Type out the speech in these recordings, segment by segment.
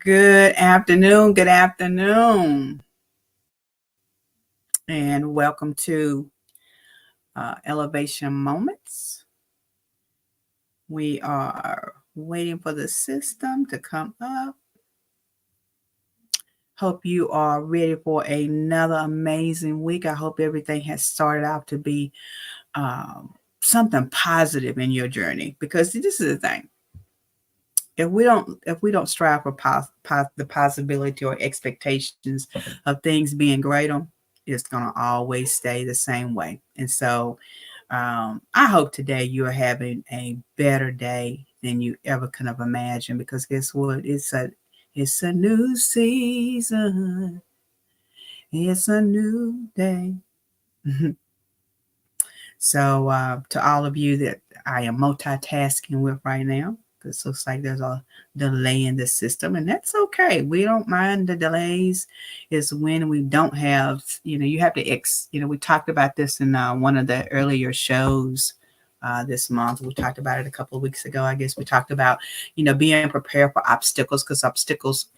Good afternoon. Good afternoon. And welcome to Elevation Moments. We are waiting for the system to come up. Hope you are ready for another amazing week. I hope everything has started out to be something positive in your journey, because this is the thing. If we don't strive for the possibility or expectations of things being greater, it's gonna always stay the same way. And so, I hope today you are having a better day than you ever could have imagined. Because guess what? It's a new season. It's a new day. So, to all of you that I am multitasking with right now, because it looks like there's a delay in the system, and that's okay. We don't mind the delays. Is when we don't have, you have to we talked about this in one of the earlier shows this month. We talked about it a couple of weeks ago. I guess we talked about, being prepared for obstacles, because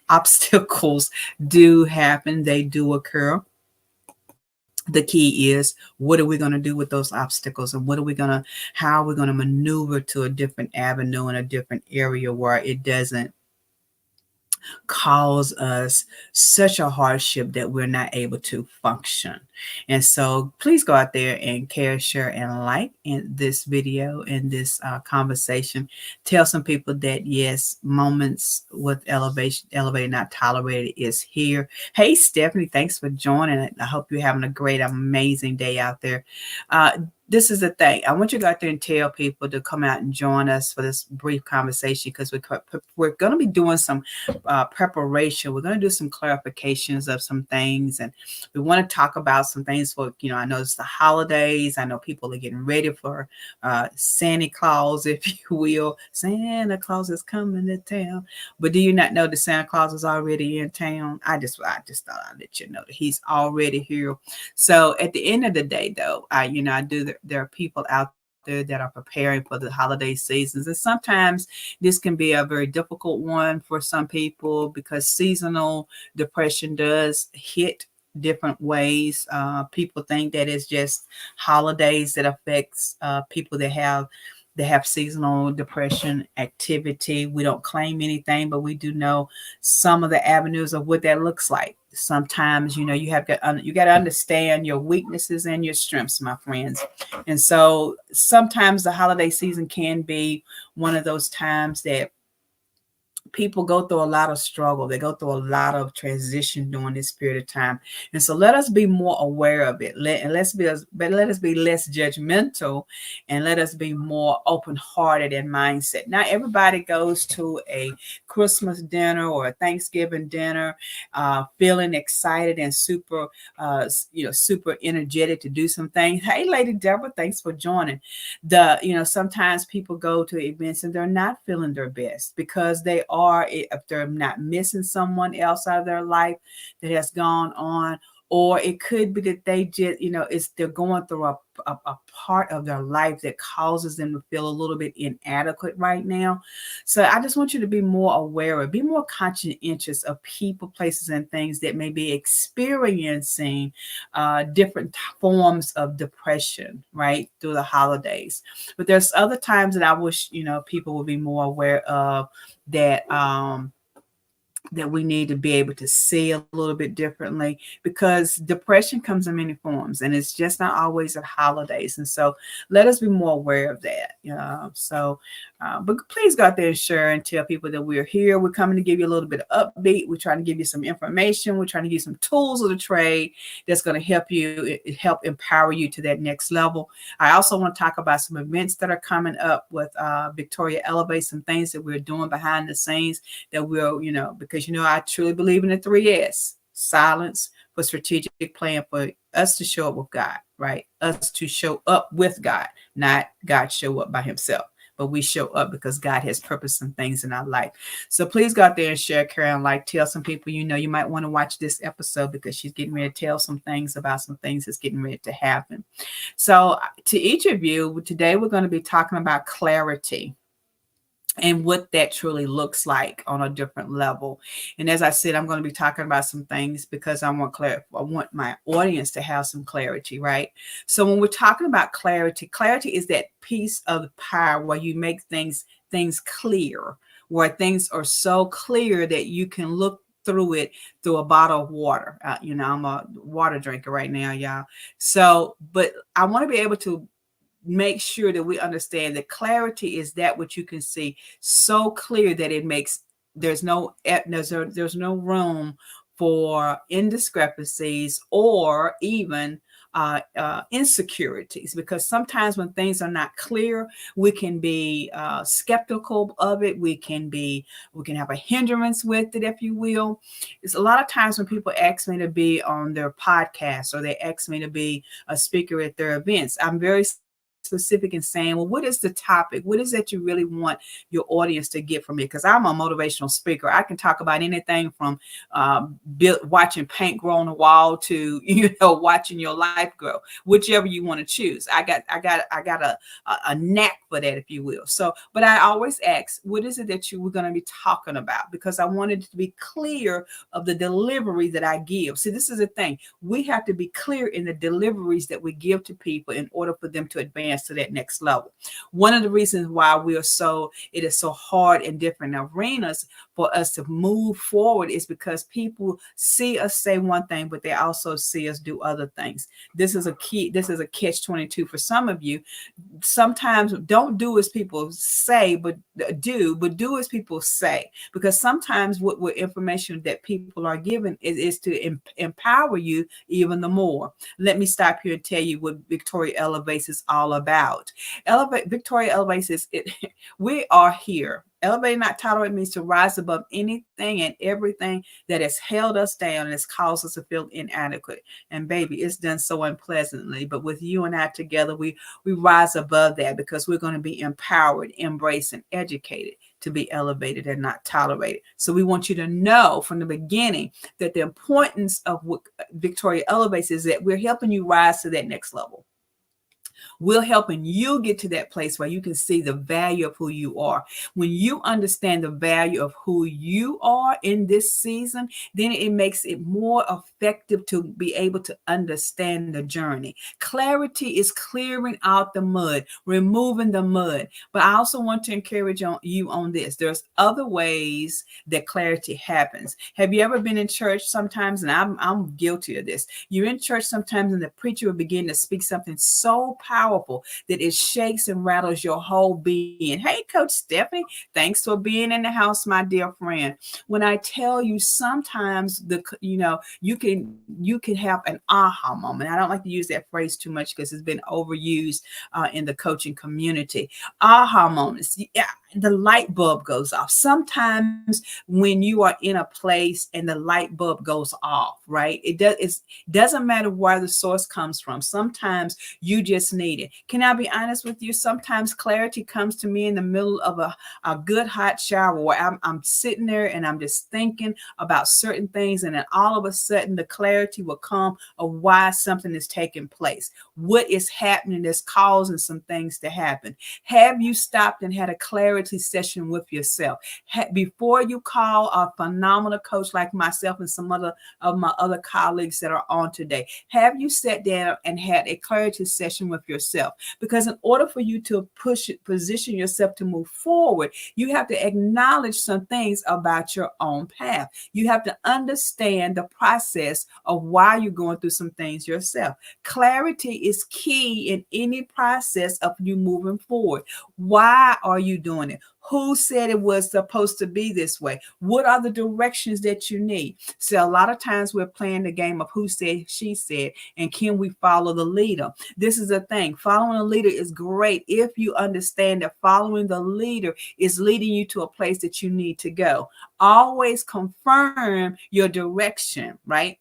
obstacles do happen. They do occur. The key is, what are we going to do with those obstacles, and how are we going to maneuver to a different avenue in a different area where it doesn't cause us such a hardship that we're not able to function. And so please go out there and care, share, and like in this video, in this conversation. Tell some people that yes, Moments with Elevated Not Tolerated is here. Hey Stephanie, thanks for joining. I hope you're having a great, amazing day out there. This is the thing. I want you to go out there and tell people to come out and join us for this brief conversation, because we're going to be doing some preparation. We're going to do some clarifications of some things, and we want to talk about some things for, I know it's the holidays. I know people are getting ready for Santa Claus, if you will. Santa Claus is coming to town. But do you not know that Santa Claus is already in town? I just thought I'd let you know that he's already here. So at the end of the day, though, there are people out there that are preparing for the holiday seasons. And sometimes this can be a very difficult one for some people, because seasonal depression does hit different ways. People think that it's just holidays that affects people that have seasonal depression activity. We don't claim anything, but we do know some of the avenues of what that looks like. Sometimes, you got to understand your weaknesses and your strengths, my friends. And so sometimes the holiday season can be one of those times that people go through a lot of struggle. They go through a lot of transition during this period of time. And so let us be more aware of it. Let us be less judgmental, and let us be more open-hearted in mindset. Not everybody goes to a Christmas dinner or a Thanksgiving dinner feeling excited and super energetic to do some things. Hey, Lady Deborah, thanks for joining. Sometimes people go to events and they're not feeling their best, because if they're not missing someone else out of their life that has gone on, or it could be that they just, they're going through a part of their life that causes them to feel a little bit inadequate right now. So I just want you to be more aware be more conscientious of people, places, and things that may be experiencing different forms of depression, right, through the holidays. But there's other times that I wish, people would be more aware of, that we need to be able to see a little bit differently, because depression comes in many forms, and it's just not always at holidays. And so let us be more aware of that. But please go out there and share and tell people that we're here. We're coming to give you a little bit of upbeat. We're trying to give you some information. We're trying to give you some tools of the trade that's going to help empower you to that next level. I also want to talk about some events that are coming up with Victoria Elevate, some things that we're doing behind the scenes that we'll, because I truly believe in the 3S: silence for strategic plan, for us to show up with God, right? Us to show up with God, not God show up by himself. But we show up because God has purpose and things in our life. So please go out there and share, Carol, and like, tell some people, you might want to watch this episode, because she's getting ready to tell some things about some things that's getting ready to happen. So to each of you, today we're going to be talking about clarity. and what that truly looks like on a different level. And as I said, I'm going to be talking about some things because I want my audience to have some clarity, right? So when we're talking about clarity, clarity is that piece of the pie where you make things clear, where things are so clear that you can look through it through a bottle of water. I'm a water drinker right now, y'all. So, but I want to be able to make sure that we understand that clarity is that which you can see so clear that it makes there's no room for indiscrepancies or even insecurities, because sometimes when things are not clear, we can be skeptical of it. We can have a hindrance with it, if you will. It's a lot of times when people ask me to be on their podcast or they ask me to be a speaker at their events, I'm very specific in saying, well, what is the topic? What is that you really want your audience to get from it? Because I'm a motivational speaker. I can talk about anything from watching paint grow on the wall to watching your life grow, whichever you want to choose. I got a knack for that, if you will. So, but I always ask, what is it that you were going to be talking about? Because I wanted to be clear of the delivery that I give. See, this is the thing. We have to be clear in the deliveries that we give to people in order for them to advance to that next level. One of the reasons why it is so hard in different arenas for us to move forward is because people see us say one thing, but they also see us do other things. This is a catch-22 for some of you. Sometimes don't do as people say, but do as people say, because sometimes what information that people are given is to empower you even the more. Let me stop here and tell you what Victoria Elevates is all about. Victoria Elevates is it. We are here. Elevate, not tolerate, means to rise above anything and everything that has held us down and has caused us to feel inadequate. And baby, it's done so unpleasantly. But with you and I together, we rise above that, because we're going to be empowered, embraced, and educated to be elevated and not tolerated. So we want you to know from the beginning that the importance of what Victoria Elevates is that we're helping you rise to that next level. We're helping you get to that place where you can see the value of who you are. When you understand the value of who you are in this season, then it makes it more effective to be able to understand the journey. Clarity is clearing out the mud, removing the mud. But I also want to encourage you on this. There's other ways that clarity happens. Have you ever been in church sometimes? And I'm guilty of this. You're in church sometimes and the preacher will begin to speak something so powerful that it shakes and rattles your whole being. Hey, Coach Stephanie, thanks for being in the house, my dear friend. When I tell you, sometimes you can have an aha moment. I don't like to use that phrase too much because it's been overused in the coaching community. Aha moments. Yeah, the light bulb goes off. Sometimes when you are in a place and the light bulb goes off, right? It doesn't matter where the source comes from. Sometimes you just need it. Can I be honest with you? Sometimes clarity comes to me in the middle of a good hot shower where I'm sitting there and I'm just thinking about certain things, and then all of a sudden the clarity will come of why something is taking place. What is happening that's causing some things to happen. Have you stopped and had a clarity session with yourself? Before you call a phenomenal coach like myself and some other of my other colleagues that are on today, have you sat down and had a clarity session with yourself? Because in order for you to position yourself to move forward, you have to acknowledge some things about your own path. You have to understand the process of why you're going through some things yourself. Clarity is key in any process of you moving forward. Why are you doing it? Who said it was supposed to be this way? What are the directions that you need? So a lot of times we're playing the game of who said, she said, and can we follow the leader? This is the thing. Following a leader is great if you understand that following the leader is leading you to a place that you need to go. Always confirm your direction, right?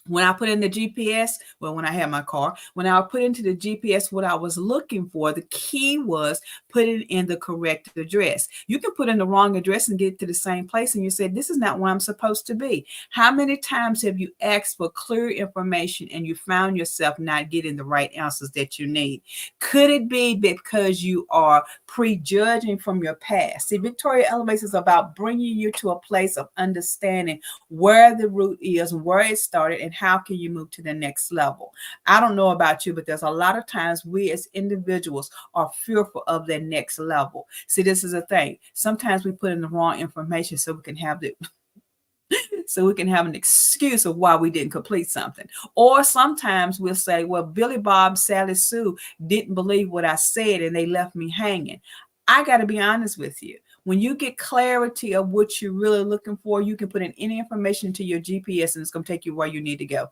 When I put in the GPS, well, when I had my car, when I put into the GPS what I was looking for, the key was putting in the correct address. You can put in the wrong address and get to the same place, and you say, this is not where I'm supposed to be. How many times have you asked for clear information and you found yourself not getting the right answers that you need? Could it be because you are prejudging from your past? See, Victoria Elevates is about bringing you to a place of understanding where the root is, where it started, and how can you move to the next level. I don't know about you, but there's a lot of times we as individuals are fearful of the next level. See, this is a thing. Sometimes we put in the wrong information so we can have an excuse of why we didn't complete something. Or sometimes we'll say, well, Billy Bob, Sally Sue didn't believe what I said and they left me hanging. I got to be honest with you. When you get clarity of what you're really looking for, you can put in any information into your GPS and it's going to take you where you need to go.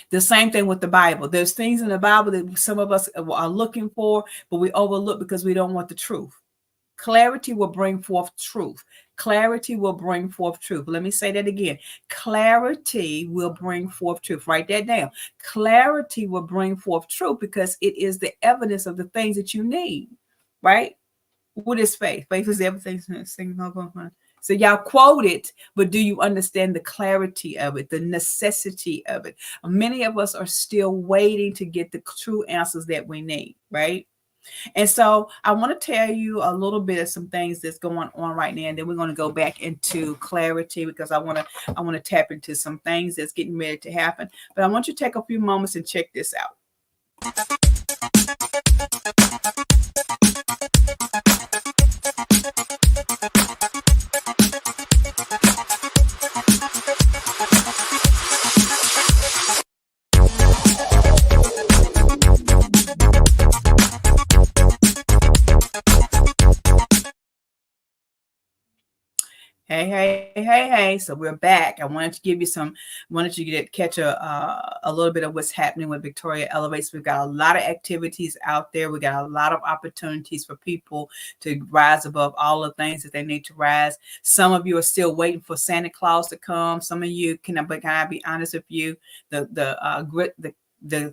The same thing with the Bible. There's things in the Bible that some of us are looking for, but we overlook because we don't want the truth. Clarity will bring forth truth. Clarity will bring forth truth. Let me say that again. Clarity will bring forth truth. Write that down. Clarity will bring forth truth because it is the evidence of the things that you need, right? What is faith? Faith is everything. So y'all quote it, but do you understand the clarity of it, the necessity of it? Many of us are still waiting to get the true answers that we need, right? And so I want to tell you a little bit of some things that's going on right now, and then we're going to go back into clarity because I want to tap into some things that's getting ready to happen. But I want you to take a few moments and check this out. Hey. So we're back. I wanted to give you catch a little bit of what's happening with Victoria Elevates. We've got a lot of activities out there. We got a lot of opportunities for people to rise above all the things that they need to rise. Some of you are still waiting for Santa Claus to come. Some of you, can I be honest with you? The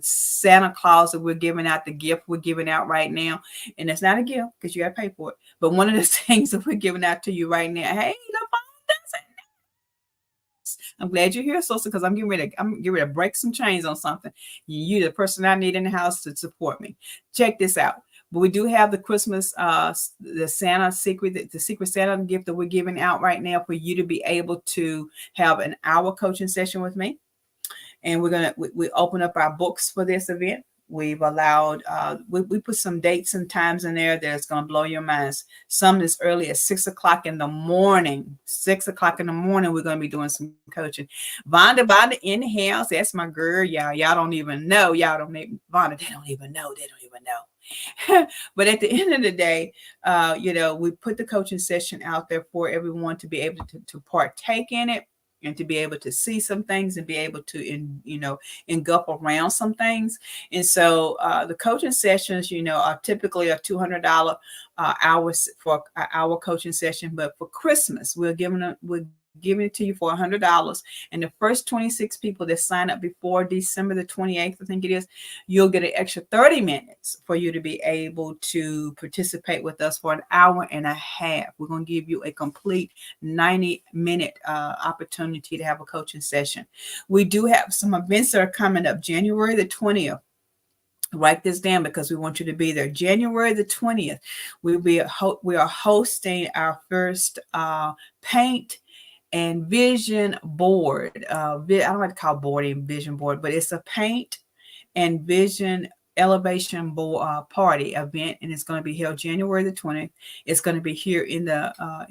Santa Claus that we're giving out, the gift we're giving out right now, and it's not a gift because you got to pay for it. But one of the things that we're giving out to you right now, hey, I'm glad you're here, Sosa, because I'm getting ready to break some chains on something. You're the person I need in the house to support me. Check this out. But we do have the Christmas, the Secret Santa gift that we're giving out right now for you to be able to have an hour coaching session with me. And we open up our books for this event. We've allowed, we put some dates and times in there that's going to blow your minds. Some as early as 6 o'clock in the morning. 6 o'clock in the morning, we're going to be doing some coaching. Vonda in the house. That's my girl, y'all. Y'all don't even know. Vonda, they don't even know. But at the end of the day, we put the coaching session out there for everyone to be able to partake in it, and to be able to see some things and be able to, engulf around some things. And so the coaching sessions, are typically a $200 hours for an hour coaching session. But for Christmas, we're giving it to you for $100. And the first 26 people that sign up before December the 28th, I think it is, you'll get an extra 30 minutes for you to be able to participate with us for an hour and a half. We're going to give you a complete 90-minute opportunity to have a coaching session. We do have some events that are coming up January the 20th. Write this down because we want you to be there. January the 20th, we are hosting our first paint and vision board. I don't like to call board a vision board, but it's a paint and vision elevation board party event, and it's going to be held January the 20th. It's going to be here in High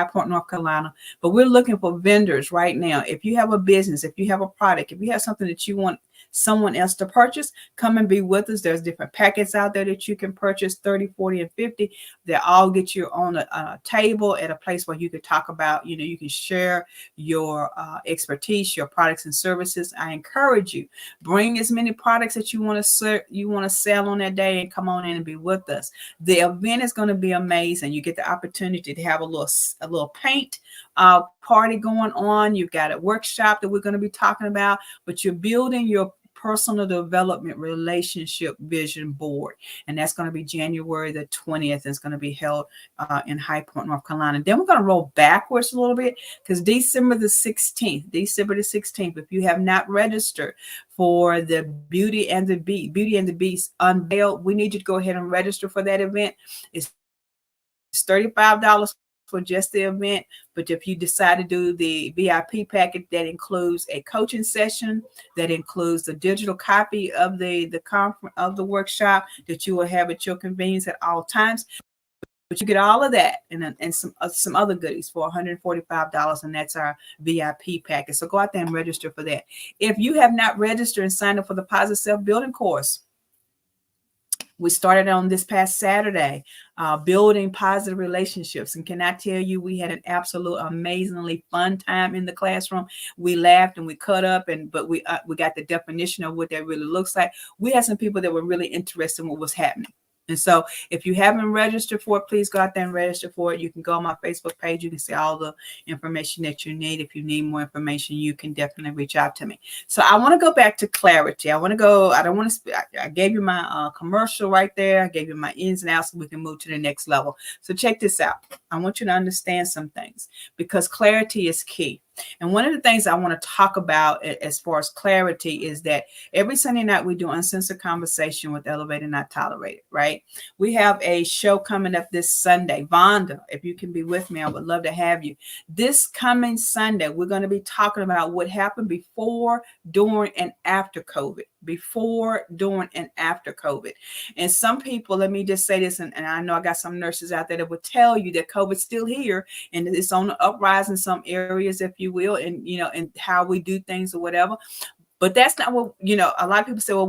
Point, North Carolina. But we're looking for vendors right now. If you have a business, if you have a product, if you have something that you want someone else to purchase, come and be with us. There's different packets out there that you can purchase, 30, 40, and 50. They all get you on a table at a place where you can talk about, you can share your expertise, your products and services. I encourage you, bring as many products that you want to sell on that day and come on in and be with us. The event is going to be amazing. You get the opportunity to have a little paint party going on. You've got a workshop that we're going to be talking about, but you're building your personal development relationship vision board. And that's going to be January the 20th. It's going to be held in High Point, North Carolina. Then we're going to roll backwards a little bit because December the 16th, if you have not registered for the Beauty and the Beast Unveiled, we need you to go ahead and register for that event. It's $35 for just the event, but if you decide to do the VIP package, that includes a coaching session, that includes a digital copy of the conference of the workshop that you will have at your convenience at all times. But you get all of that and some other goodies for $145, and that's our VIP package. So go out there and register for that. If you have not registered and signed up for the Positive Self-Building course, we started on this past Saturday, building positive relationships. And can I tell you, we had an absolute amazingly fun time in the classroom. We laughed and we cut up, but we got the definition of what that really looks like. We had some people that were really interested in what was happening. And so if you haven't registered for it, please go out there and register for it. You can go on my Facebook page. You can see all the information that you need. If you need more information, you can definitely reach out to me. So I want to go back to clarity. I gave you my commercial right there. I gave you my ins and outs so we can move to the next level. So check this out. I want you to understand some things because clarity is key. And one of the things I want to talk about as far as clarity is that every Sunday night we do Uncensored Conversation with Elevated Not Tolerated, right? We have a show coming up this Sunday. Vonda, if you can be with me, I would love to have you. This coming Sunday, we're going to be talking about what happened before, during, and after COVID. Before, during, and after COVID. And some people, let me just say this, and I know I got some nurses out there that would tell you that COVID's still here and it's on the uprise in some areas, if you will, and and how we do things or whatever. But that's not what, a lot of people say, well,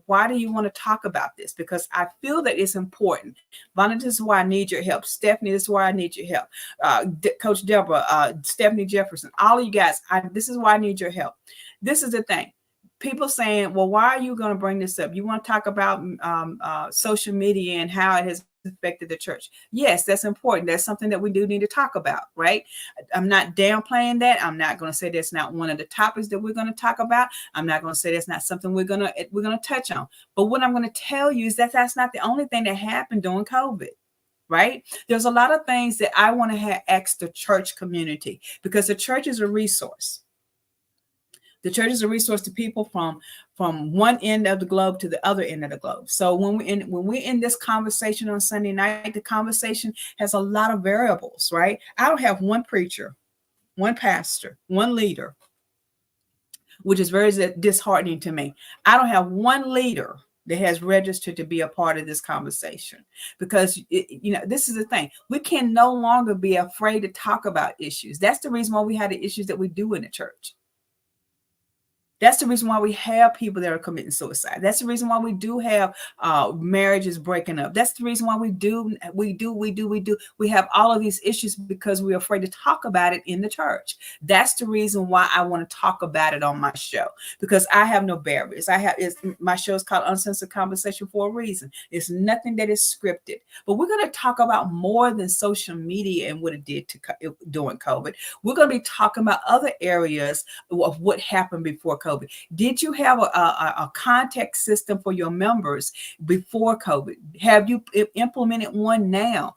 why do you want to talk about this? Because I feel that it's important. Vonda, this is why I need your help. Stephanie, this is why I need your help. Coach Deborah, Stephanie Jefferson, all of you guys, this is why I need your help. This is the thing. People saying, well, why are you going to bring this up? You want to talk about social media and how it has affected the church. Yes, that's important. That's something that we do need to talk about, right? I'm not downplaying that. I'm not going to say that's not one of the topics that we're going to talk about. I'm not going to say that's not something we're going to touch on. But what I'm going to tell you is that that's not the only thing that happened during COVID. Right? There's a lot of things that I want to ask the church community because the church is a resource. The church is a resource to people from one end of the globe to the other end of the globe. So when we're in this conversation on Sunday night, the conversation has a lot of variables, right? I don't have one preacher, one pastor, one leader, which is very disheartening to me. I don't have one leader that has registered to be a part of this conversation because, this is the thing. We can no longer be afraid to talk about issues. That's the reason why we have the issues that we do in the church. That's the reason why we have people that are committing suicide. That's the reason why we do have marriages breaking up. That's the reason why we have all of these issues because we're afraid to talk about it in the church. That's the reason why I want to talk about it on my show because I have no barriers. My show is called Uncensored Conversation for a reason. It's nothing that is scripted, but we're going to talk about more than social media and what it did during COVID. We're going to be talking about other areas of what happened before COVID. Did you have a contact system for your members before COVID? Have you implemented one now?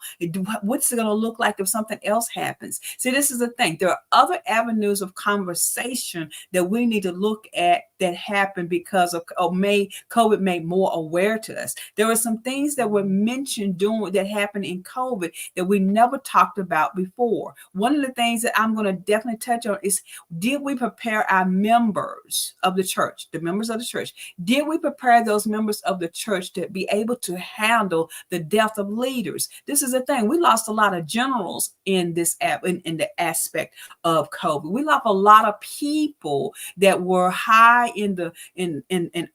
What's it going to look like if something else happens? See, this is the thing. There are other avenues of conversation that we need to look at that happened because of COVID made more aware to us. There were some things that were mentioned that happened in COVID that we never talked about before. One of the things that I'm going to definitely touch on is, did we prepare our members of the church, the members of the church? Did we prepare those members of the church to be able to handle the death of leaders? This is the thing. We lost a lot of generals in this in the aspect of COVID. We lost a lot of people that were high in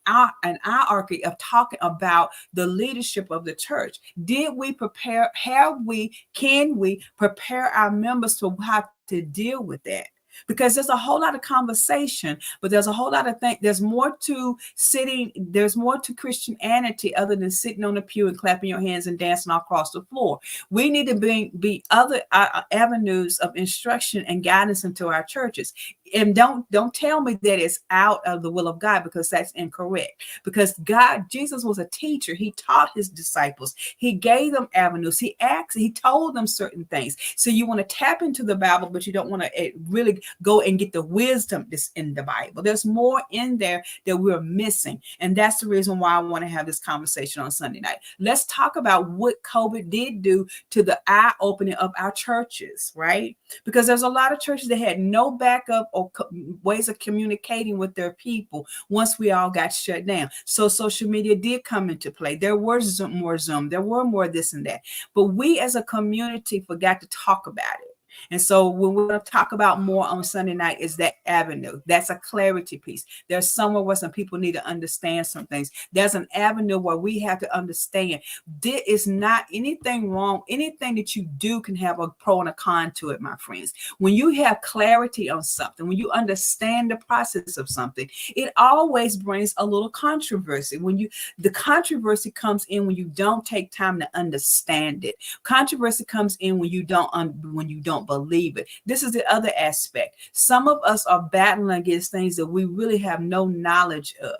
our hierarchy of talking about the leadership of the church. Did we prepare? Can we prepare our members to how to deal with that? because there's a whole lot of conversation, but there's a whole lot of things. There's more to Christianity other than sitting on the pew and clapping your hands and dancing across the floor. We need to be other avenues of instruction and guidance into our churches. And don't tell me that it's out of the will of God, because that's incorrect. Because Jesus was a teacher. He taught his disciples. He gave them avenues. He told them certain things. So you want to tap into the Bible, but you don't want to really go and get the wisdom that's in the Bible. There's more in there that we're missing. And that's the reason why I want to have this conversation on Sunday night. Let's talk about what COVID did do to the eye opening of our churches, right? Because there's a lot of churches that had no backup or ways of communicating with their people once we all got shut down. So social media did come into play. There were more Zoom. There were more this and that. But we as a community forgot to talk about it. And so when we're going to talk about more on Sunday night is that avenue. That's a clarity piece. There's somewhere where some people need to understand some things. There's an avenue where we have to understand there is not anything wrong. Anything that you do can have a pro and a con to it, my friends. When you have clarity on something, when you understand the process of something, it always brings a little controversy. The controversy comes in when you don't take time to understand it. Controversy comes in when you don't believe it. This is the other aspect. Some of us are battling against things that we really have no knowledge of.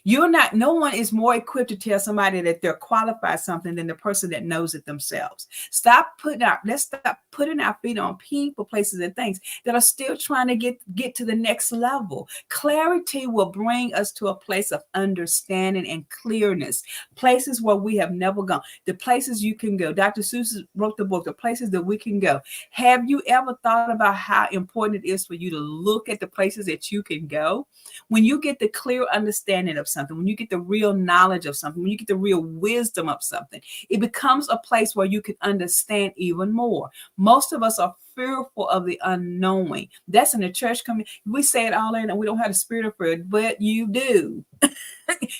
No one is more equipped to tell somebody that they're qualified something than the person that knows it themselves. Let's stop putting our feet on people, places, and things that are still trying to get to the next level. Clarity will bring us to a place of understanding and clearness, places where we have never gone, the places you can go. Dr. Seuss wrote the book, The Places That We Can Go. Have you ever thought about how important it is for you to look at the places that you can go? When you get the clear understanding of something, when you get the real knowledge of something, when you get the real wisdom of something, it becomes a place where you can understand even more. Most of us are fearful of the unknowing. That's in the church community. We say it all in, and we don't have the spirit of fear, but you do.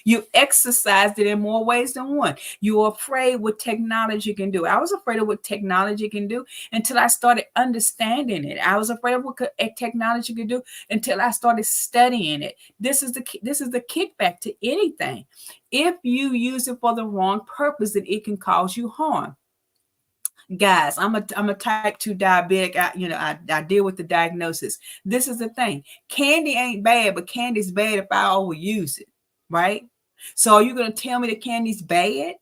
You exercised it in more ways than one. You're afraid what technology can do. I was afraid of what technology can do until I started understanding it. I was afraid of what technology could do until I started studying it. This is the kickback to anything. If you use it for the wrong purpose, then it can cause you harm. Guys, I'm a type 2 diabetic. I deal with the diagnosis. This is the thing. Candy ain't bad, but candy's bad if I overuse it, right? So are you going to tell me that candy's bad?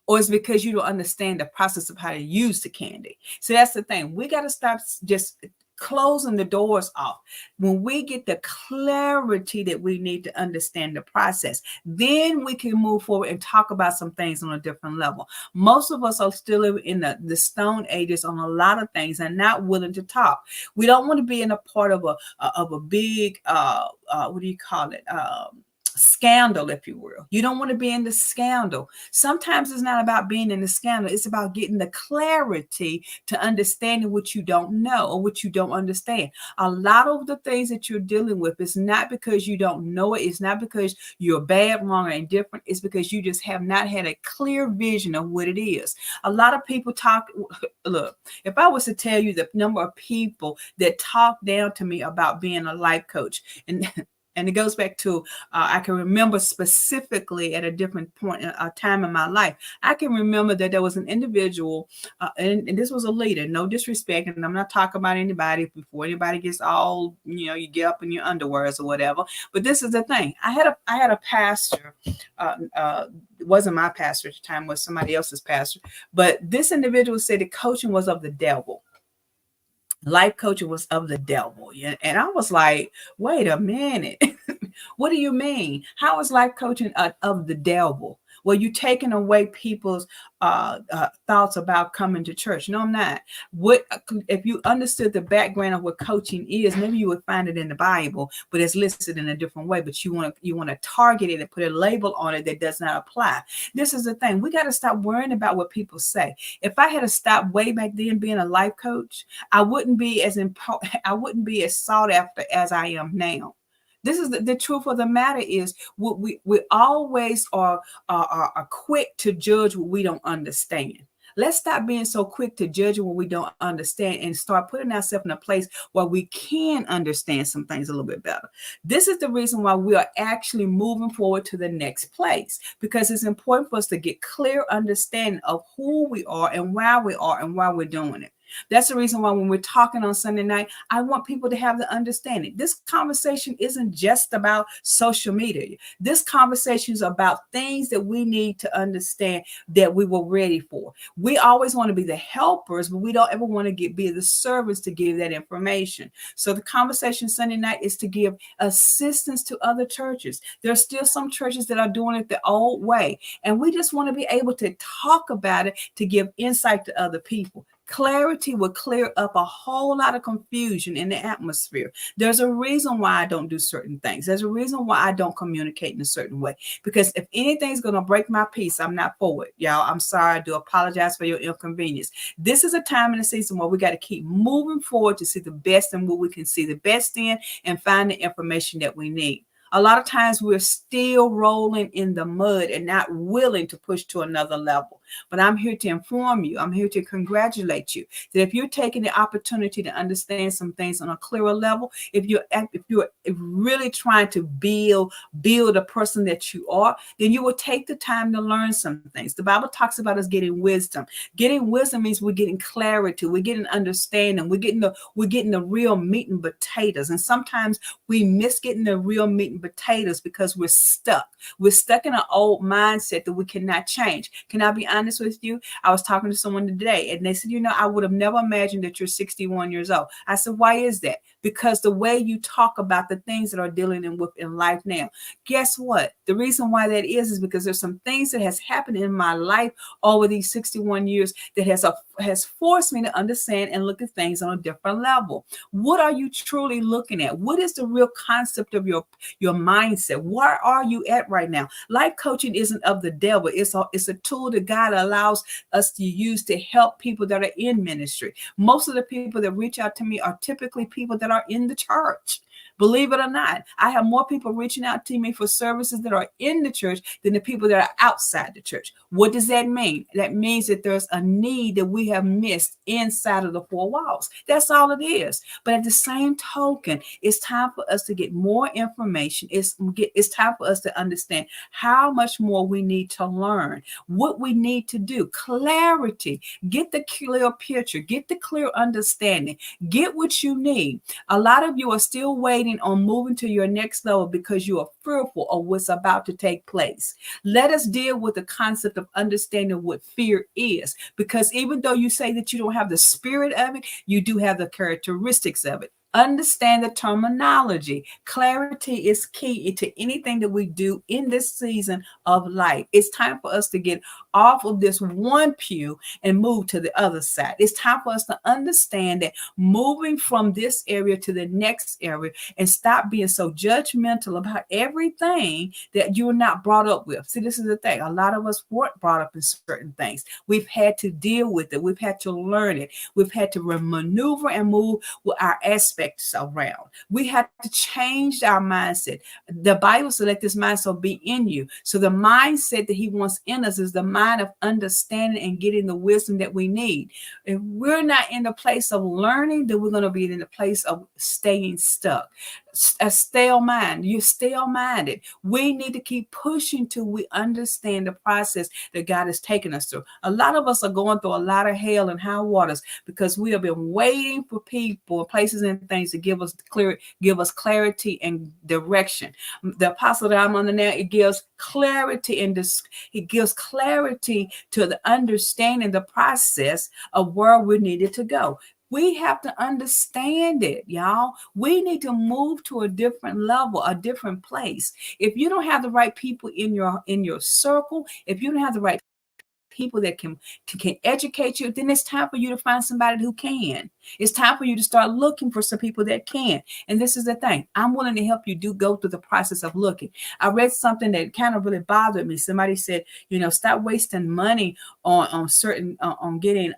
Or it's because you don't understand the process of how to use the candy? So that's the thing. We got to stop just closing the doors off. When we get the clarity that we need to understand the process, then we can move forward and talk about some things on a different level. Most of us are still in the stone ages on a lot of things and not willing to talk. We don't want to be in a part of a big what do you call it? Scandal, if you will. You don't want to be in the scandal. Sometimes it's not about being in the scandal. It's about getting the clarity to understanding what you don't know or what you don't understand. A lot of the things that you're dealing with is not because you don't know it. It's not because you're bad, wrong, or indifferent. It's because you just have not had a clear vision of what it is. A lot of people look, if I was to tell you the number of people that talk down to me about being a life coach, and it goes back to, I can remember specifically at a different point, a time in my life. I can remember that there was an individual, and this was a leader, no disrespect, and I'm not talking about anybody before anybody gets all, you get up in your underwears or whatever. But this is the thing. I had a pastor, it wasn't my pastor at the time, it was somebody else's pastor. But this individual said that coaching was of the devil. Life coaching was of the devil. And I was like, wait a minute. What do you mean? How is life coaching of the devil? Well, you're taking away people's thoughts about coming to church. No, I'm not. If you understood the background of what coaching is, maybe you would find it in the Bible, but it's listed in a different way. But you want to target it and put a label on it that does not apply. This is the thing. We got to stop worrying about what people say. If I had to stop way back then being a life coach, I wouldn't be as sought after as I am now. This is the truth of the matter is we always are quick to judge what we don't understand. Let's stop being so quick to judge what we don't understand and start putting ourselves in a place where we can understand some things a little bit better. This is the reason why we are actually moving forward to the next place, because it's important for us to get clear understanding of who we are and why we are and why we're doing it. That's the reason why when we're talking on Sunday night, I want people to have the understanding. This conversation isn't just about social media. This conversation is about things that we need to understand that we were ready for. We always want to be the helpers, but we don't ever want to be the servants to give that information. So the conversation Sunday night is to give assistance to other churches. There's still some churches that are doing it the old way, and we just want to be able to talk about it to give insight to other people. Clarity will clear up a whole lot of confusion in the atmosphere. There's a reason why I don't do certain things. There's a reason why I don't communicate in a certain way. Because if anything's going to break my peace, I'm not for it. Y'all, I'm sorry. I do apologize for your inconvenience. This is a time in the season where we got to keep moving forward to see the best in what we can see the best in and find the information that we need. A lot of times we're still rolling in the mud and not willing to push to another level. But I'm here to inform you. I'm here to congratulate you that if you're taking the opportunity to understand some things on a clearer level, if you're really trying to build a person that you are, then you will take the time to learn some things. The Bible talks about us getting wisdom. Getting wisdom means we're getting clarity, we're getting understanding, we're getting the real meat and potatoes. And sometimes we miss getting the real meat and potatoes because we're stuck. We're stuck in an old mindset that we cannot change. Can I be honest with you? I was talking to someone today and they said, I would have never imagined that you're 61 years old. I said, why is that? Because the way you talk about the things that are dealing with in life now. Guess what? The reason why that is because there's some things that has happened in my life over these 61 years that has forced me to understand and look at things on a different level. What are you truly looking at? What is the real concept of your mindset? Where are you at right now? Life coaching isn't of the devil. It's a tool that God allows us to use to help people that are in ministry. Most of the people that reach out to me are typically people that are in the church. Believe it or not, I have more people reaching out to me for services that are in the church than the people that are outside the church. What does that mean? That means that there's a need that we have missed inside of the four walls. That's all it is. But at the same token, it's time for us to get more information. It's time for us to understand how much more we need to learn, what we need to do, clarity, get the clear picture, get the clear understanding, get what you need. A lot of you are still waiting on moving to your next level because you are fearful of what's about to take place. Let us deal with the concept of understanding what fear is, because even though you say that you don't have the spirit of it, you do have the characteristics of it. Understand the terminology. Clarity is key to anything that we do in this season of life. It's time for us to get off of this one pew and move to the other side. It's time for us to understand that moving from this area to the next area and stop being so judgmental about everything that you're not brought up with. See, this is the thing. A lot of us weren't brought up in certain things. We've had to deal with it. We've had to learn it. We've had to maneuver and move with our aspects around. We have to change our mindset. The Bible said, let this mindset be in you. So the mindset that he wants in us is the mind of understanding and getting the wisdom that we need. If we're not in the place of learning, then we're going to be in the place of staying stuck. A stale mind. You're stale minded. We need to keep pushing till we understand the process that God has taken us through. A lot of us are going through a lot of hell and high waters because we have been waiting for people, places, and things to give us clarity and direction. The apostle that I'm under now, it gives clarity and it gives clarity to the understanding the process of where we needed to go. We have to understand it, y'all. We need to move to a different level, a different place. If you don't have the right people in your circle, if you don't have the right people that can educate you, then it's time for you to find somebody who can. It's time for you to start looking for some people that can. And this is the thing. I'm willing to help you go through the process of looking. I read something that kind of really bothered me. Somebody said, stop wasting money on certain on getting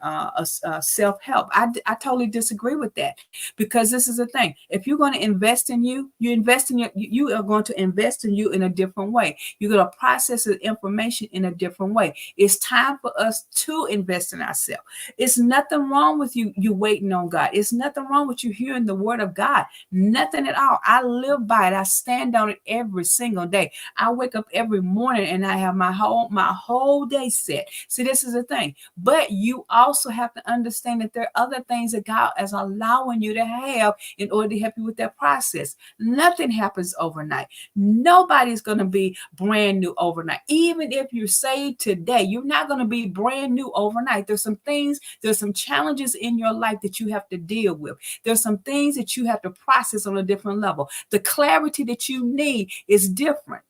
self-help. I totally disagree with that, because this is the thing. If you're going to invest in you, you are going to invest in you in a different way. You're going to process the information in a different way. It's time for us to invest in ourselves. It's nothing wrong with you waiting on God. It's nothing wrong with you hearing the word of God. Nothing at all. I live by it. I stand on it every single day. I wake up every morning and I have my whole day set. See, this is the thing. But you also have to understand that there are other things that God is allowing you to have in order to help you with that process. Nothing happens overnight. Nobody's going to be brand new overnight. Even if you're saved today, you're not going to be brand new overnight. There's some challenges in your life that you have to deal with. There's some things that you have to process on a different level. The clarity that you need is different.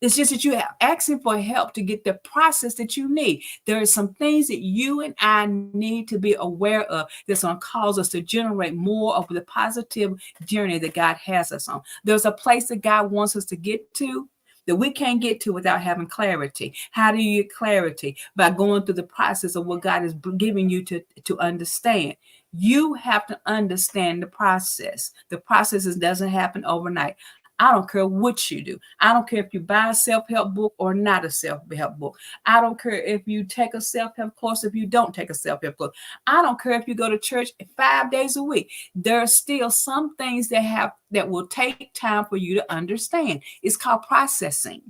It's just that you are asking for help to get the process that you need. There are some things that you and I need to be aware of that's going to cause us to generate more of the positive journey that God has us on. There's a place that God wants us to get to that we can't get to without having clarity. How do you get clarity? By going through the process of what God is giving you to understand. You have to understand the process. The process doesn't happen overnight. I don't care what you do. I don't care if you buy a self-help book or not a self-help book. I don't care if you take a self-help course, if you don't take a self-help course. I don't care if you go to church 5 days a week. There are still some things that will take time for you to understand. It's called processing.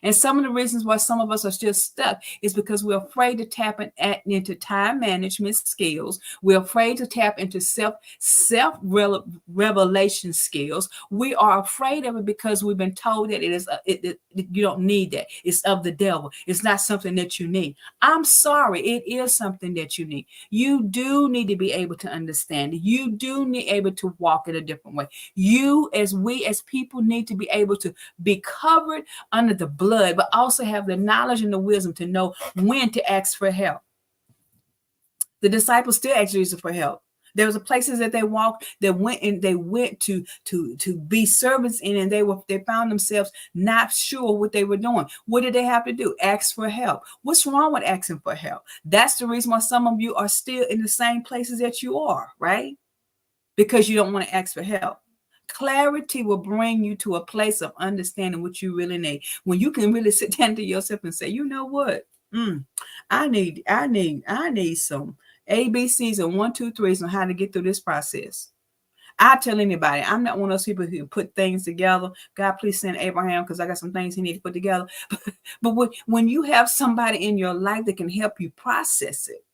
And some of the reasons why some of us are still stuck is because we're afraid to tap into time management skills. We're afraid to tap into self-revelation skills. We are afraid of it because we've been told that you don't need that. It's of the devil. It's not something that you need. I'm sorry. It is something that you need. You do need to be able to understand it. You do need able to walk in a different way. We as people need to be able to be covered under the blood, but also have the knowledge and the wisdom to know when to ask for help. The disciples still asked Jesus for help. There was places that they walked, they went to be servants in, and they found themselves not sure what they were doing. What did they have to do? Ask for help. What's wrong with asking for help? That's the reason why some of you are still in the same places that you are, right? Because you don't want to ask for help. Clarity will bring you to a place of understanding what you really need. When you can really sit down to yourself and say, you know what? I need some ABCs and 1, 2, 3s on how to get through this process. I tell anybody, I'm not one of those people who put things together. God, please send Abraham because I got some things he needs to put together. But when you have somebody in your life that can help you process it.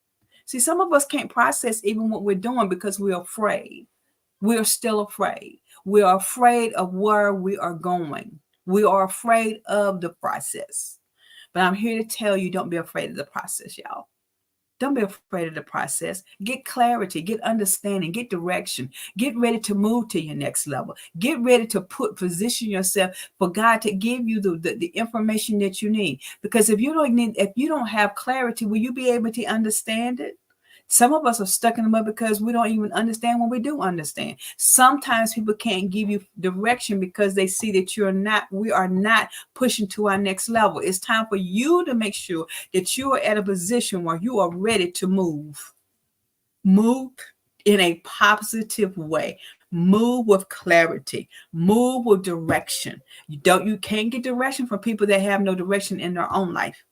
See, some of us can't process even what we're doing because we're afraid. We're still afraid. We are afraid of where we are going. We are afraid of the process. But I'm here to tell you, don't be afraid of the process, y'all. Don't be afraid of the process. Get clarity, get understanding, get direction. Get ready to move to your next level. Get ready to position yourself for God to give you the information that you need. Because if you don't have clarity, will you be able to understand it? Some of us are stuck in the mud because we don't even understand what we do understand. Sometimes people can't give you direction because they see that we are not pushing to our next level. It's time for you to make sure that you are at a position where you are ready to move. Move in a positive way. Move with clarity. Move with direction. You can't get direction from people that have no direction in their own life.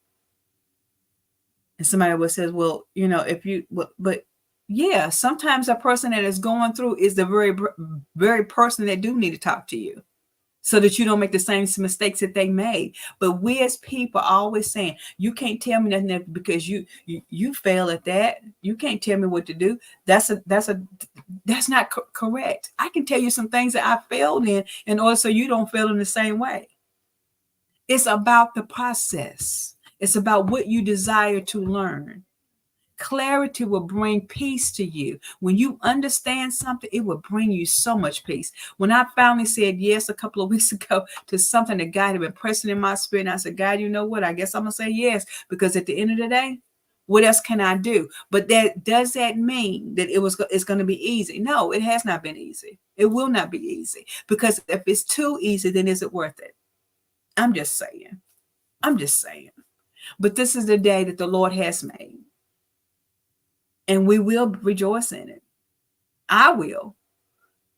And somebody will say, well, but yeah, sometimes a person that is going through is the very, very person that do need to talk to you so that you don't make the same mistakes that they made. But we as people are always saying, you can't tell me nothing because you fail at that. You can't tell me what to do. That's not correct. I can tell you some things that I failed in order so you don't fail in the same way. It's about the process. It's about what you desire to learn. Clarity will bring peace to you. When you understand something, it will bring you so much peace. When I finally said yes a couple of weeks ago to something that God had been pressing in my spirit, and I said, God, you know what? I guess I'm going to say yes, because at the end of the day, What else can I do? But does that mean that it's going to be easy? No, it has not been easy. It will not be easy, because if it's too easy, then is it worth it? I'm just saying. I'm just saying. But this is the day that the Lord has made, and we will rejoice in it. I will.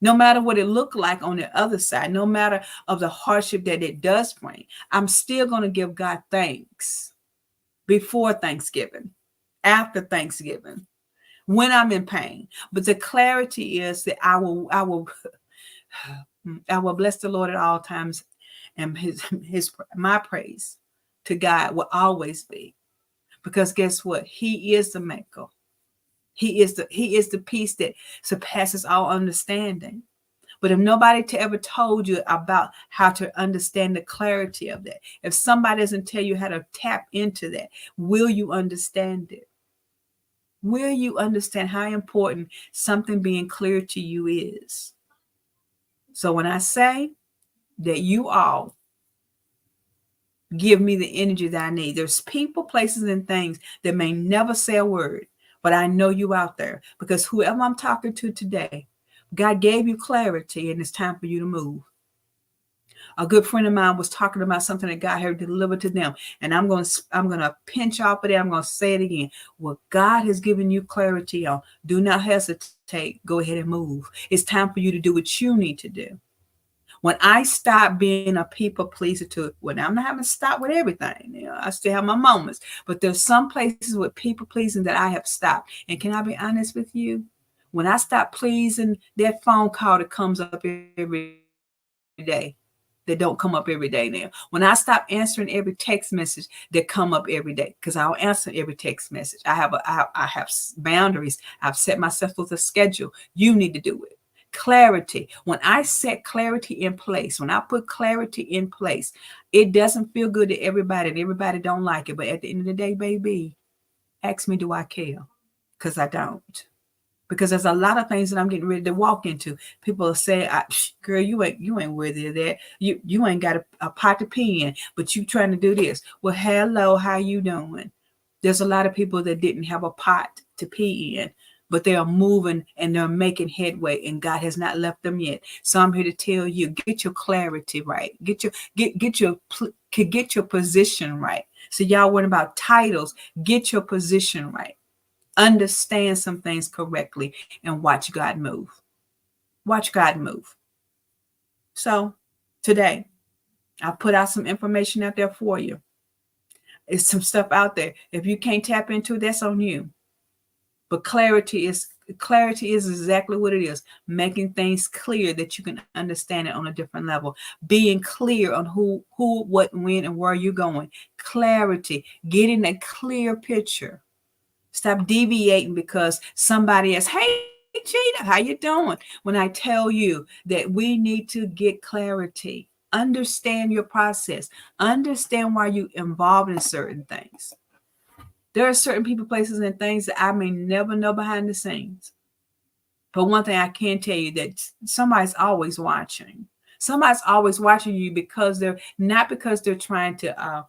No matter what it looked like on the other side, no matter of the hardship that it does bring, I'm still going to give God thanks before Thanksgiving, after Thanksgiving, when I'm in pain. But the clarity is that I will bless the Lord at all times, and my praise to God will always be, because guess what? He is the maker. He is the peace that surpasses all understanding. But if nobody ever told you about how to understand the clarity of that, if somebody doesn't tell you how to tap into that, will you understand it? Will you understand how important something being clear to you is? So when I say that you all give me the energy that I need, there's people, places, and things that may never say a word, but I know you out there, because whoever I'm talking to today, God gave you clarity, and it's time for you to move. A good friend of mine was talking about something that God had delivered to them, and I'm going to pinch off of it. I'm going to say it again. What God has given you clarity on, do not hesitate. Go ahead and move. It's time for you to do what you need to do. When I stop being a people pleaser I'm not having to stop with everything. I still have my moments, but there's some places with people pleasing that I have stopped. And can I be honest with you? When I stop pleasing that phone call that comes up every day, that don't come up every day now. When I stop answering every text message that come up every day, because I'll answer every text message. I have boundaries. I've set myself with a schedule. You need to do it. Clarity. When I set clarity in place, when I put clarity in place, it doesn't feel good to everybody, and everybody don't like it. But at the end of the day, baby, ask me, do I care? Because I don't. Because there's a lot of things that I'm getting ready to walk into. People will say, girl, you ain't worthy of that. You ain't got a pot to pee in, but you trying to do this. Well, hello, how you doing? There's a lot of people that didn't have a pot to pee in, but they are moving and they're making headway, and God has not left them yet. So I'm here to tell you, get your clarity right. Get your position right. So y'all worrying about titles, get your position right. Understand some things correctly and watch God move. Watch God move. So today, I put out some information out there for you. It's some stuff out there. If you can't tap into it, that's on you. But clarity is exactly what it is. Making things clear that you can understand it on a different level. Being clear on who, what, when, and where you're going. Clarity. Getting a clear picture. Stop deviating because somebody else, hey, Gina, how you doing? When I tell you that we need to get clarity, understand your process, understand why you're involved in certain things. There are certain people, places, and things that I may never know behind the scenes. But one thing I can tell you, that somebody's always watching. Somebody's always watching you, because they're not because they're trying to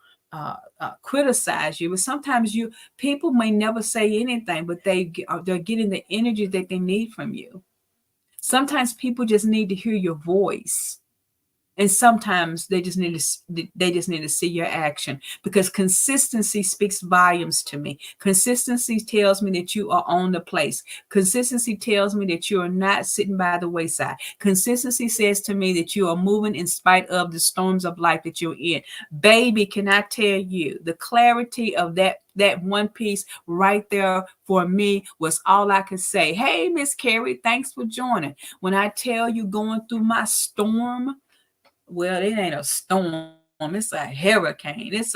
criticize you, but sometimes people may never say anything, but they're getting the energy that they need from you. Sometimes people just need to hear your voice. And sometimes they just need to see your action, because consistency speaks volumes to me. Consistency tells me that you are on the place. Consistency tells me that you are not sitting by the wayside. Consistency says to me that you are moving in spite of the storms of life that you're in. Baby, can I tell you, the clarity of that one piece right there for me was all I could say. Hey, Miss Carrie, thanks for joining. When I tell you, going through my storm, well, it ain't a storm. It's a hurricane. It's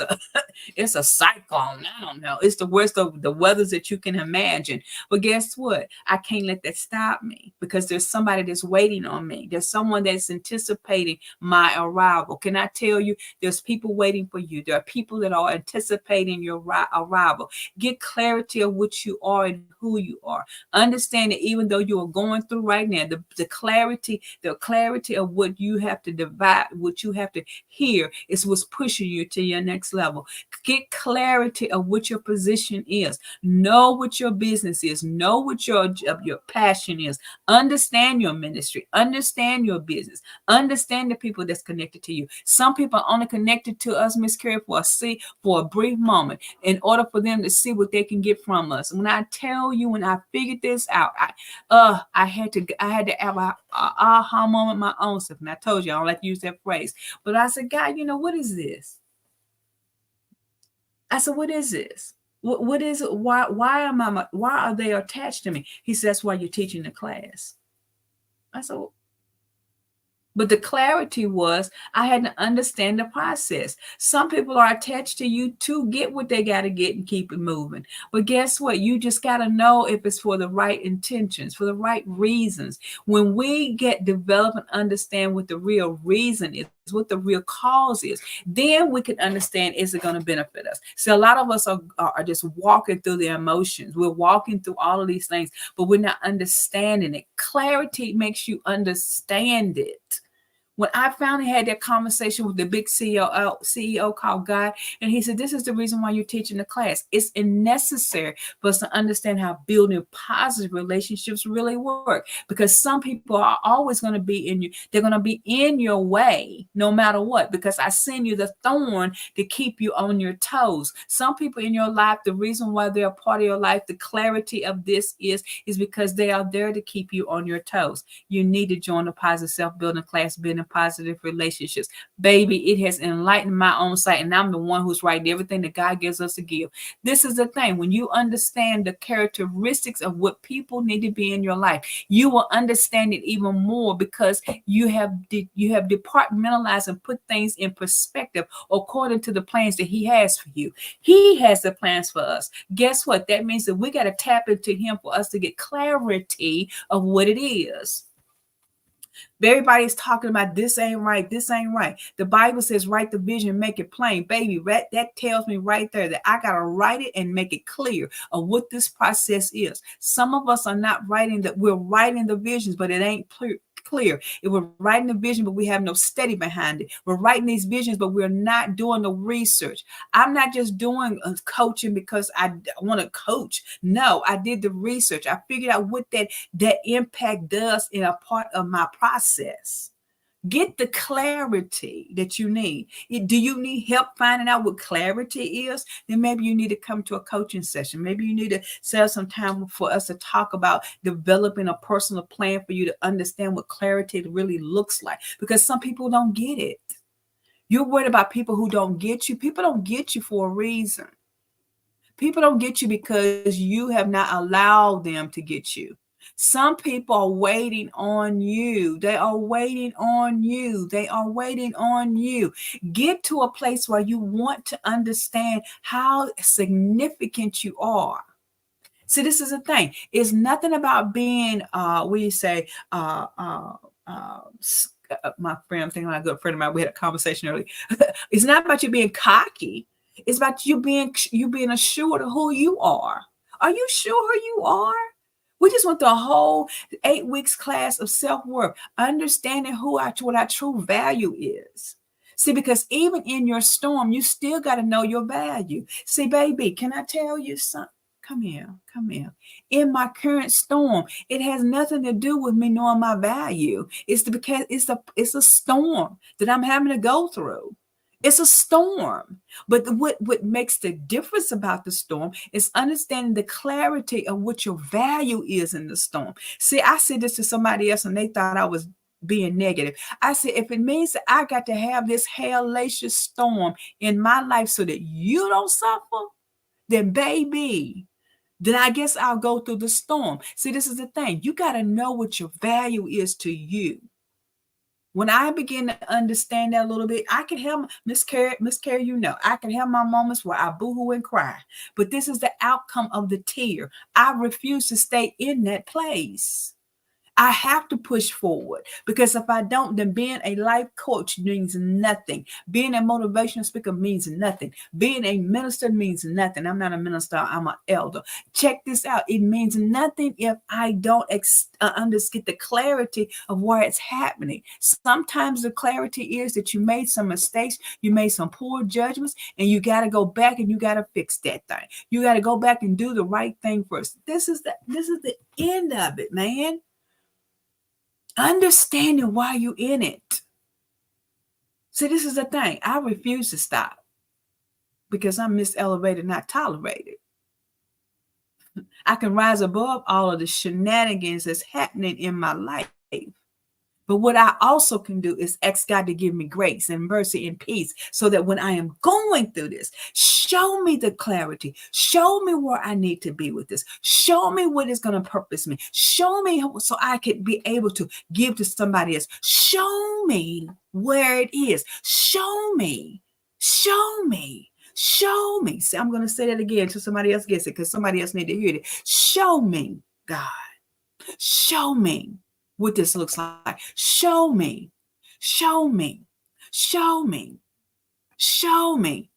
a cyclone. I don't know. It's the worst of the weathers that you can imagine. But guess what? I can't let that stop me, because there's somebody that's waiting on me. There's someone that's anticipating my arrival. Can I tell you, there's people waiting for you. There are people that are anticipating your arrival. Get clarity of what you are and who you are. Understand that even though you are going through right now, the clarity of what you have to divide, what you have to hear It's what's pushing you to your next level. Get clarity of what your position is. Know what your business is. Know what your passion is. Understand your ministry. Understand your business. Understand the people that's connected to you. Some people are only connected to us, Miss Carrie, for a brief moment in order for them to see what they can get from us. When I tell you, when I figured this out, I had to have a aha moment my own self. And I told you I don't like to use that phrase, but I said, God, what is this? I said, what is this? What is it? Why are they attached to me? He said, that's why you're teaching the class. I said, but the clarity was I had to understand the process. Some people are attached to you to get what they got to get and keep it moving. But guess what? You just got to know if it's for the right intentions, for the right reasons. When we develop and understand what the real reason is, what the real cause is, then we can understand, is it going to benefit us? So a lot of us are just walking through the emotions. We're walking through all of these things, but we're not understanding it. Clarity makes you understand it. When I finally had that conversation with the big CEO called God, and he said, this is the reason why you're teaching the class. It's necessary for us to understand how building positive relationships really work, because some people are always going to be in you. They're going to be in your way no matter what, because I send you the thorn to keep you on your toes. Some people in your life, the reason why they're a part of your life, the clarity of this is because they are there to keep you on your toes. You need to join the positive self-building class, building positive relationships. Baby, it has enlightened my own sight, and I'm the one who's writing everything that God gives us to give. This is the thing. When you understand the characteristics of what people need to be in your life, you will understand it even more, because you have departmentalized and put things in perspective according to the plans that he has for you. He has the plans for us. Guess what? That means that we got to tap into him for us to get clarity of what it is. Everybody's talking about this ain't right, this ain't right. The Bible says, write the vision, make it plain. Baby, that tells me right there that I got to write it and make it clear of what this process is. Some of us are not writing that. We're writing the visions, but it ain't clear. If we're writing the vision, but we have no study behind it. We're writing these visions, but we're not doing the research. I'm not just doing coaching because I want to coach. No, I did the research. I figured out what that impact does in a part of my process. Get the clarity that you need. Do you need help finding out what clarity is? Then maybe you need to come to a coaching session. Maybe you need to set up some time for us to talk about developing a personal plan for you to understand what clarity really looks like. Because some people don't get it. You're worried about people who don't get you. People don't get you for a reason. People don't get you because you have not allowed them to get you. Some people are waiting on you. They are waiting on you. They are waiting on you. Get to a place where you want to understand how significant you are. See, this is the thing. It's nothing about being, my friend, I'm thinking about a good friend of mine. We had a conversation earlier. It's not about you being cocky. It's about you being assured of who you are. Are you sure who you are? We just went through a whole 8 weeks class of self-worth, understanding what our true value is. See, because even in your storm, you still got to know your value. See, baby, can I tell you something? Come here. In my current storm, it has nothing to do with me knowing my value. Because it's a storm that I'm having to go through. It's a storm. But what makes the difference about the storm is understanding the clarity of what your value is in the storm. See, I said this to somebody else and they thought I was being negative. I said, if it means that I got to have this hellacious storm in my life so that you don't suffer, then baby, then I guess I'll go through the storm. See, this is the thing. You got to know what your value is to you. When I begin to understand that a little bit, I can have Miss Carrie, I can have my moments where I boohoo and cry. But this is the outcome of the tear. I refuse to stay in that place. I have to push forward, because if I don't, then being a life coach means nothing. Being a motivational speaker means nothing. Being a minister means nothing. I'm not a minister, I'm an elder. Check this out. It means nothing if I don't get the clarity of where it's happening. Sometimes the clarity is that you made some mistakes, you made some poor judgments, and you got to go back and you got to fix that thing. You got to go back and do the right thing first. This is the end of it, man. Understanding why you're in it. See, this is the thing. I refuse to stop because I'm miselevated, not tolerated. I can rise above all of the shenanigans that's happening in my life. But what I also can do is ask God to give me grace and mercy and peace, so that when I am going through this, show me the clarity. Show me where I need to be with this. Show me what is going to purpose me. Show me so I can be able to give to somebody else. Show me where it is. Show me. Show me. Show me. See, I'm going to say that again so somebody else gets it, because somebody else need to hear it. Show me, God. Show me what this looks like. Show me. Show me. Show me. Show me.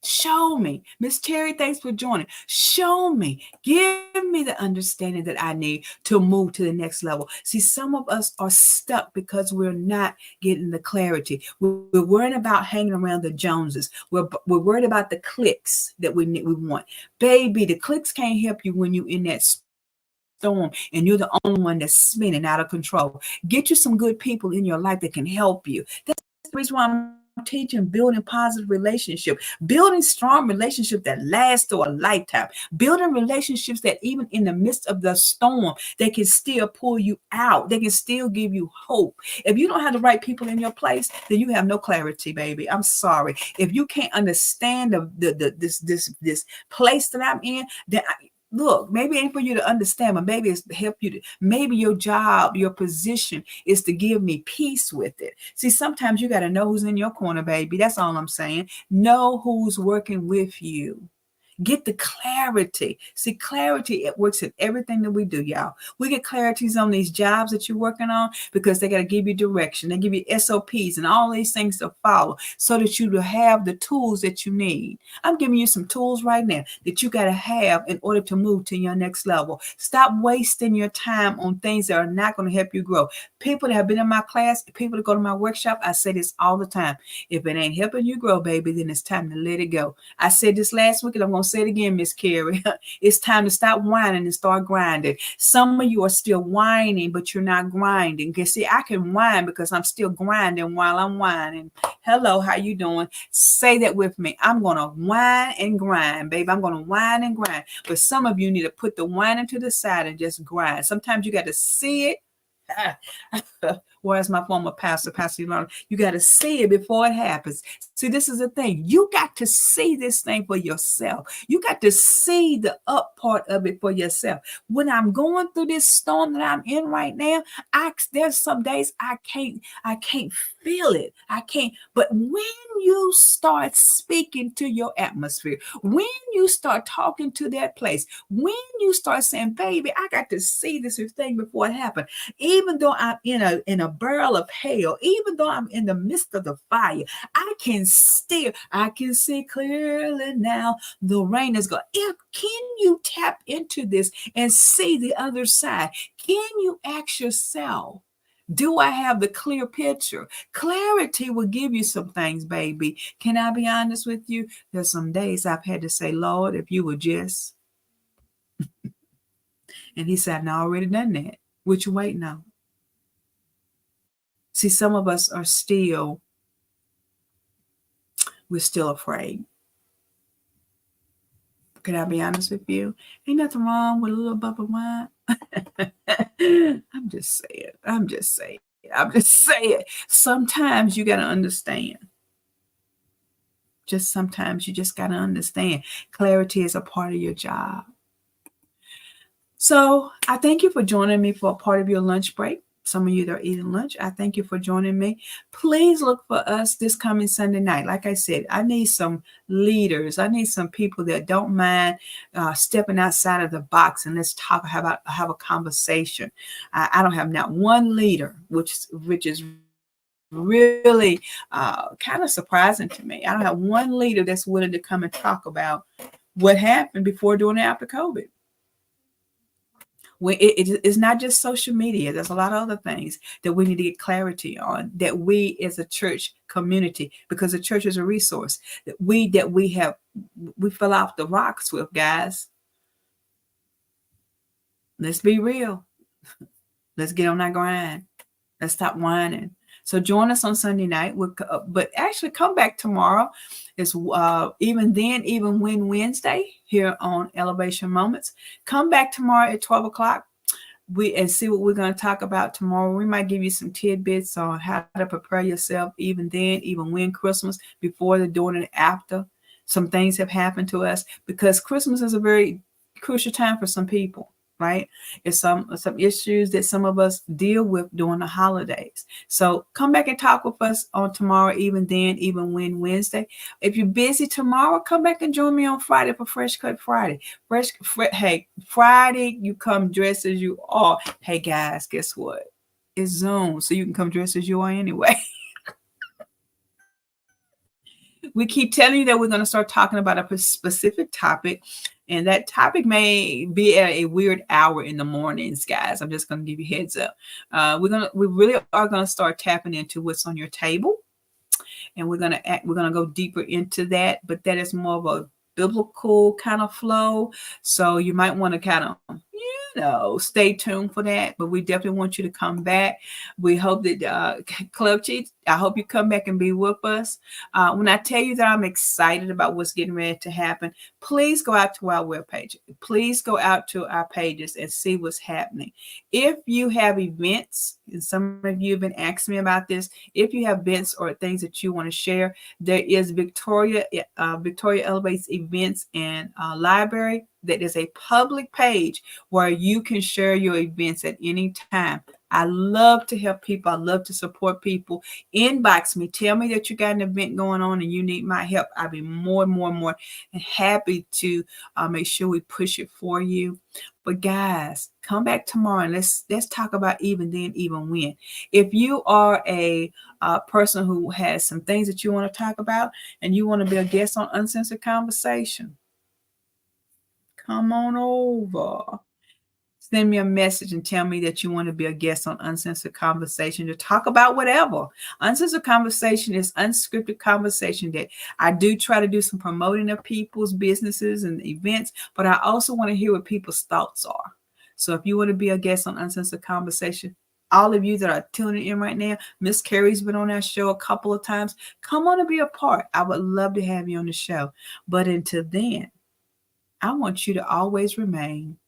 Show me. Miss Terry, thanks for joining. Show me. Give me the understanding that I need to move to the next level. See, some of us are stuck because we're not getting the clarity. We're worried about hanging around the Joneses. We're worried about the clicks that we want. Baby, the clicks can't help you when you're in that storm and you're the only one that's spinning out of control. Get you some good people in your life that can help you. That's the reason why I'm teaching building positive relationship, building strong relationship that last through a lifetime, building relationships that even in the midst of the storm, they can still pull you out. They can still give you hope. If you don't have the right people in your place, then you have no clarity, baby. I'm sorry. If you can't understand this place that I'm in, then look, maybe it ain't for you to understand, but maybe it's to help you to, maybe your job, your position is to give me peace with it. See, sometimes you got to know who's in your corner, baby. That's all I'm saying. Know who's working with you. Get the clarity. See, clarity, it works in everything that we do, y'all. We get clarities on these jobs that you're working on because they got to give you direction. They give you SOPs and all these things to follow so that you will have the tools that you need. I'm giving you some tools right now that you got to have in order to move to your next level. Stop wasting your time on things that are not going to help you grow. People that have been in my class, people that go to my workshop, I say this all the time. If it ain't helping you grow, baby, then it's time to let it go. I said this last week and I'm going to say it again, Miss Carrie. It's time to stop whining and start grinding. Some of you are still whining, but you're not grinding. Because see, I can whine because I'm still grinding while I'm whining. Hello, how you doing? Say that with me. I'm going to whine and grind, baby. I'm going to whine and grind. But some of you need to put the whining to the side and just grind. Sometimes you got to see it. Whereas my former pastor, Pastor Yolanda, you got to see it before it happens. See, this is the thing. You got to see this thing for yourself. You got to see the up part of it for yourself. When I'm going through this storm that I'm in right now, there's some days I can't feel it. I can't. But when you start speaking to your atmosphere, when you start talking to that place, when you start saying, baby, I got to see this thing before it happened. Even though I'm in a barrel of hell, even though I'm in the midst of the fire, I can see clearly now the rain is gone. Can you tap into this and see the other side? Can you ask yourself, do I have the clear picture? Clarity will give you some things, baby. Can I be honest with you? There's some days I've had to say, Lord, if you would just. And he said, I already done that. What you waiting on? See, some of us are we're still afraid. Can I be honest with you? Ain't nothing wrong with a little bubble wine. I'm just saying. Sometimes you got to understand. Just sometimes you just got to understand. Clarity is a part of your job. So I thank you for joining me for a part of your lunch break. some of you that are eating lunch, I thank you for joining me. Please look for us this coming Sunday night. Like I said, I need some leaders. I need some people that don't mind stepping outside of the box and let's talk, have a conversation. I don't have not one leader, which is really kind of surprising to me. I don't have one leader that's willing to come and talk about what happened before, during, and after COVID. It's not just social media. There's a lot of other things that we need to get clarity on, that we as a church community, because the church is a resource that we fill out the rocks with, guys. Let's be real. Let's get on that grind. Let's stop whining. So join us on Sunday night. But actually come back tomorrow. It's Even Then, Even When Wednesday here on Elevation Moments. Come back tomorrow at 12 o'clock. And see what we're going to talk about tomorrow. We might give you some tidbits on how to prepare yourself even then, even when Christmas, before, the during, and after. Some things have happened to us, because Christmas is a very crucial time for some people. Right? It's some issues that some of us deal with during the holidays. So come back and talk with us on tomorrow, Even Then, Even When Wednesday. If you're busy tomorrow, come back and join me on Friday for Fresh Cut Friday. Hey, Friday, you come dressed as you are. Hey guys, guess what? It's Zoom, so you can come dressed as you are anyway. We keep telling you that we're going to start talking about a specific topic, and that topic may be at a weird hour in the mornings, guys. I'm just going to give you heads up. We really are going to start tapping into what's on your table, and we're going to go deeper into that. But that is more of a biblical kind of flow, so you might want to kind of stay tuned for that. But we definitely want you to come back. We hope that Club Cheats, I hope you come back and be with us. When I tell you that I'm excited about what's getting ready to happen, please go out to our webpage. Please go out to our pages and see what's happening. If you have events, and some of you have been asking me about this, if you have events or things that you want to share, there is Victoria Elevates Events and Library. That is a public page where you can share your events at any time. I love to help people. I love to support people. Inbox me. Tell me that you got an event going on and you need my help. I'll be more and happy to make sure we push it for you. But guys, come back tomorrow and let's talk about Even Then, Even When. If you are a person who has some things that you want to talk about and you want to be a guest on Uncensored Conversation, come on over. Send me a message and tell me that you want to be a guest on Uncensored Conversation to talk about whatever. Uncensored Conversation is unscripted conversation that I do try to do some promoting of people's businesses and events, but I also want to hear what people's thoughts are. So if you want to be a guest on Uncensored Conversation, all of you that are tuning in right now, Miss Carrie's been on our show a couple of times. Come on and be a part. I would love to have you on the show. But until then, I want you to always remain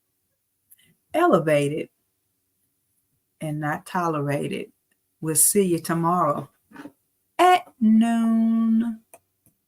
elevated and not tolerated. We'll see you tomorrow at noon.